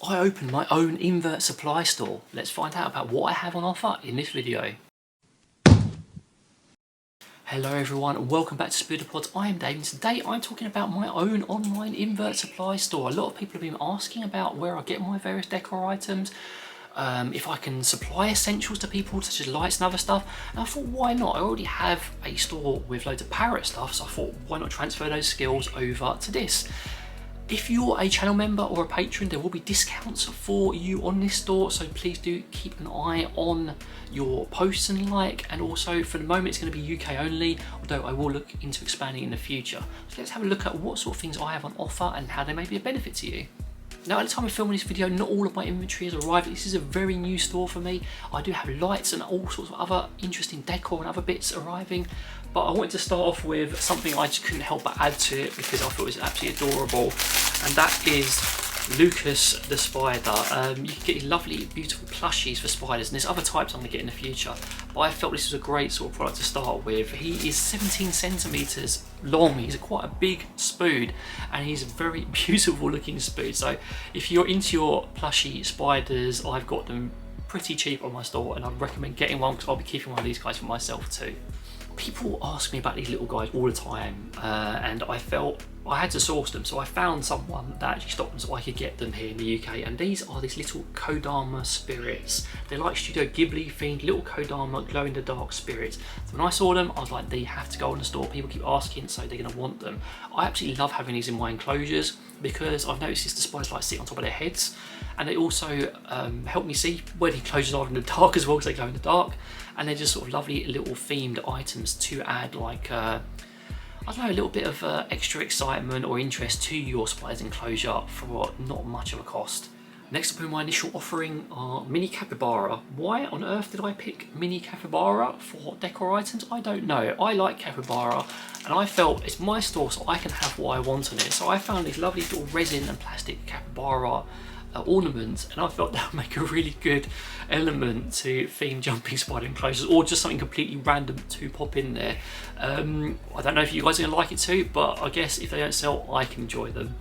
I opened my own invert supply store. Let's find out about what I have on offer in this video. Hello everyone and welcome back to Spooderpods. I am Dave and today I'm talking about my own online invert supply store. A lot of people have been asking about where I get my various decor items, if I can supply essentials to people such as lights and other stuff, and I thought why not? I already have a store with loads of parrot stuff, so I thought why not transfer those skills over to this. If you're a channel member or a patron, there will be discounts for you on this store, so please do keep an eye on your posts and like, and also for the moment it's going to be UK only, although I will look into expanding in the future. So let's have a look at what sort of things I have on offer and how they may be a benefit to you. Now, at the time of filming this video, not all of my inventory has arrived. This is a very new store for me. I do have lights and all sorts of other interesting decor and other bits arriving, but I wanted to start off with something I just couldn't help but add to it because I thought it was absolutely adorable, and that is Lucas the spider. You can get these lovely, beautiful plushies for spiders, and there's other types I'm going to get in the future, but I felt this was a great sort of product to start with. He is 17 centimeters long. He's quite a big spood, and he's a very beautiful looking spood. So if you're into your plushy spiders, I've got them pretty cheap on my store, and I'd recommend getting one because I'll be keeping one of these guys for myself too. People ask me about these little guys all the time, and I felt I had to source them, so I found someone that actually stocked them so I could get them here in the UK, and these are these little Kodama spirits. They're like Studio Ghibli themed little Kodama glow-in-the-dark spirits. So when I saw them, I was like, they have to go in the store. People keep asking, so they're going to want them. I absolutely love having these in my enclosures because I've noticed the spiders like sit on top of their heads, and they also help me see where the enclosures are in the dark as well, because they glow in the dark, and they're just sort of lovely little themed items to add, like I don't know, a little bit of extra excitement or interest to your spider's enclosure for not much of a cost. Next up in my initial offering are mini capybara. Why on earth did I pick mini capybara for decor items? I don't know. I like capybara, and I felt it's my store so I can have what I want on it. So I found these lovely little resin and plastic capybara ornaments, and I felt that would make a really good element to theme jumping spider enclosures, or just something completely random to pop in there. I don't know if you guys are going to like it too, but I guess if they don't sell, I can enjoy them.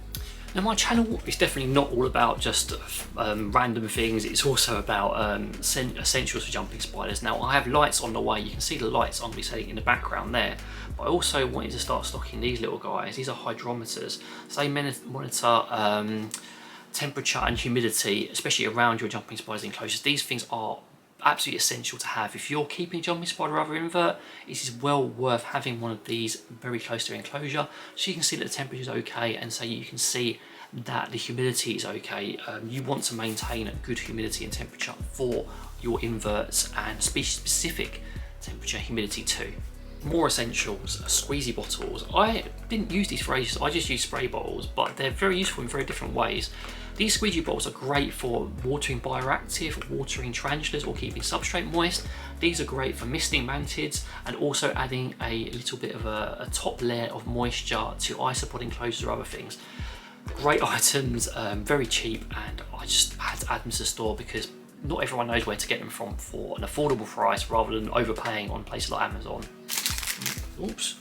Now, my channel is definitely not all about just random things. It's also about essentials for jumping spiders. Now, I have lights on the way. You can see the lights I'm going to be setting in the background there. But I also wanted to start stocking these little guys. These are hydrometers. So they monitor temperature and humidity, especially around your jumping spiders enclosures. These things are absolutely essential to have. If you're keeping a jumping spider or other invert, it is well worth having one of these very close to your enclosure, so you can see that the temperature is okay, and so you can see that the humidity is okay. You want to maintain a good humidity and temperature for your inverts, and species specific temperature and humidity too. More essentials, squeezy bottles. I didn't use these for ages, I just use spray bottles, but they're very useful in very different ways. These squeegee bottles are great for watering bioactive, watering tarantulas, or keeping substrate moist. These are great for misting mantids, and also adding a little bit of a top layer of moisture to isopod enclosures or other things. Great items, very cheap, and I just had to add them to the store because not everyone knows where to get them from for an affordable price rather than overpaying on places like Amazon. Oops.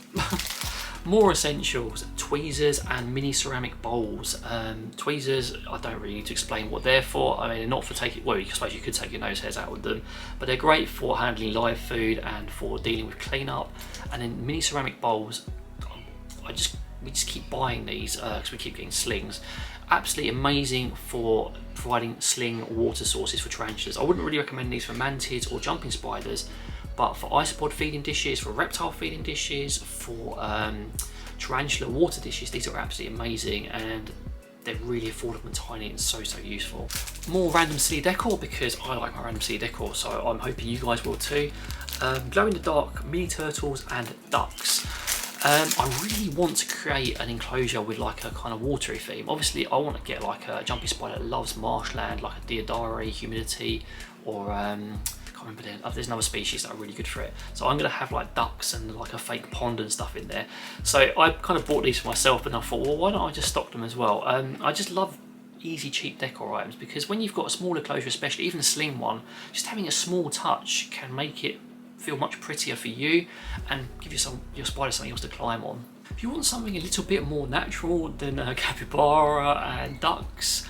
More essentials, tweezers and mini ceramic bowls. Tweezers, I don't really need to explain what they're for. I mean, they're not for taking, well, I suppose you could take your nose hairs out with them, but they're great for handling live food and for dealing with cleanup. And then mini ceramic bowls, we just keep buying these because we keep getting slings. Absolutely amazing for providing sling water sources for tarantulas. I wouldn't really recommend these for mantids or jumping spiders, but for isopod feeding dishes, for reptile feeding dishes, for tarantula water dishes, these are absolutely amazing, and they're really affordable and tiny and so useful. More random silly decor, because I like my random silly decor, so I'm hoping you guys will too. Glow in the dark mini turtles and ducks. I really want to create an enclosure with like a kind of watery theme. Obviously, I want to get like a jumping spider that loves marshland, like a deodari, humidity, or I can't remember, there's another species that are really good for it. So I'm going to have like ducks and like a fake pond and stuff in there. So I kind of bought these for myself, and I thought, well, why don't I just stock them as well? I just love easy, cheap decor items, because when you've got a smaller enclosure, especially even a slim one, just having a small touch can make it feel much prettier for you and give your spider something else to climb on. If you want something a little bit more natural than capybara and ducks,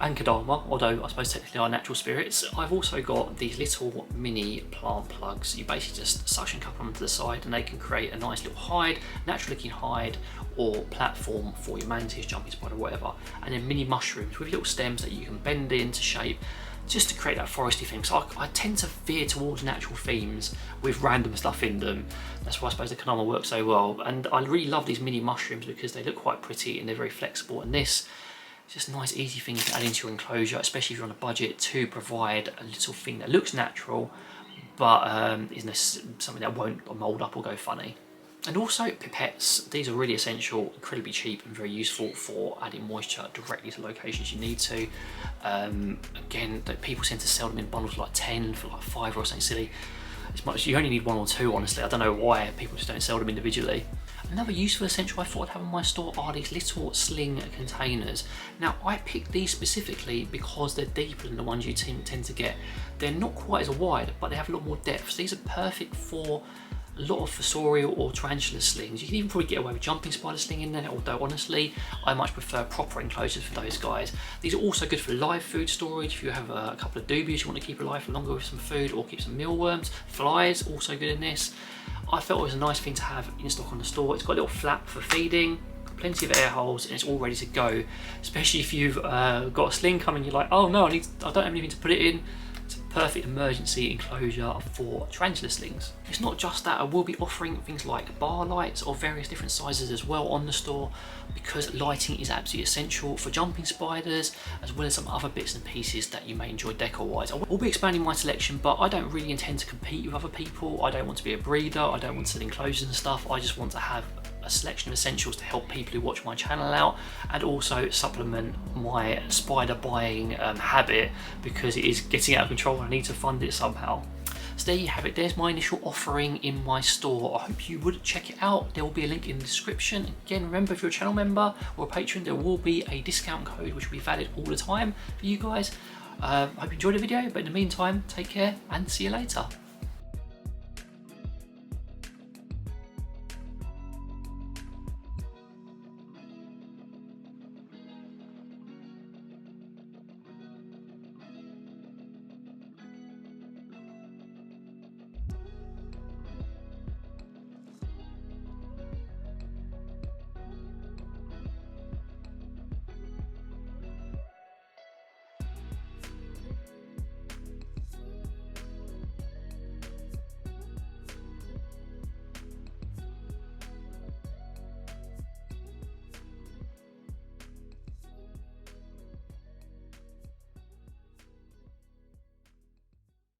and Kadama, although I suppose technically are natural spirits. I've also got these little mini plant plugs. You basically just suction couple them to the side and they can create a nice little hide, natural looking hide or platform for your mantis, jumping spider, whatever. And then mini mushrooms with little stems that you can bend into shape just to create that foresty theme. So I tend to veer towards natural themes with random stuff in them. That's why I suppose the Kadama works so well. And I really love these mini mushrooms because they look quite pretty and they're very flexible. And this is just a nice easy thing to add into your enclosure, especially if you're on a budget, to provide a little thing that looks natural but isn't something that won't mould up or go funny. And also pipettes. These are really essential, incredibly cheap and very useful for adding moisture directly to locations you need to. Again, people tend to sell them in bundles like 10 for like 5 or something silly. It's much, you only need 1 or 2 honestly. I don't know why people just don't sell them individually. Another useful essential I thought I'd have in my store are these little Sling containers. Now I picked these specifically because they're deeper than the ones you tend to get. They're not quite as wide, but they have a lot more depth. So these are perfect for a lot of fossorial or tarantula slings. You can even probably get away with jumping spider sling in there, although honestly I much prefer proper enclosures for those guys. These are also good for live food storage. If you have a couple of doobies you want to keep alive for longer with some food, or keep some mealworms. Flies, also good in this. I felt it was a nice thing to have in stock on the store. It's got a little flap for feeding, plenty of air holes, and it's all ready to go. Especially if you've got a sling coming, you're like, oh no, I don't have anything to put it in. It's a perfect emergency enclosure for tarantula slings. It's not just that, I will be offering things like bar lights of various different sizes as well on the store, because lighting is absolutely essential for jumping spiders, as well as some other bits and pieces that you may enjoy decor wise. I will be expanding my selection, but I don't really intend to compete with other people. I don't want to be a breeder, I don't want to sell enclosures and stuff. I just want to have a selection of essentials to help people who watch my channel out, and also supplement my spider buying habit, because it is getting out of control and I need to fund it somehow. So there you have it, there's my initial offering in my store. I hope you would check it out. There will be a link in the description. Again, remember, if you're a channel member or a patron, there will be a discount code which will be valid all the time for you guys. I hope you enjoyed the video, but in the meantime, take care and see you later.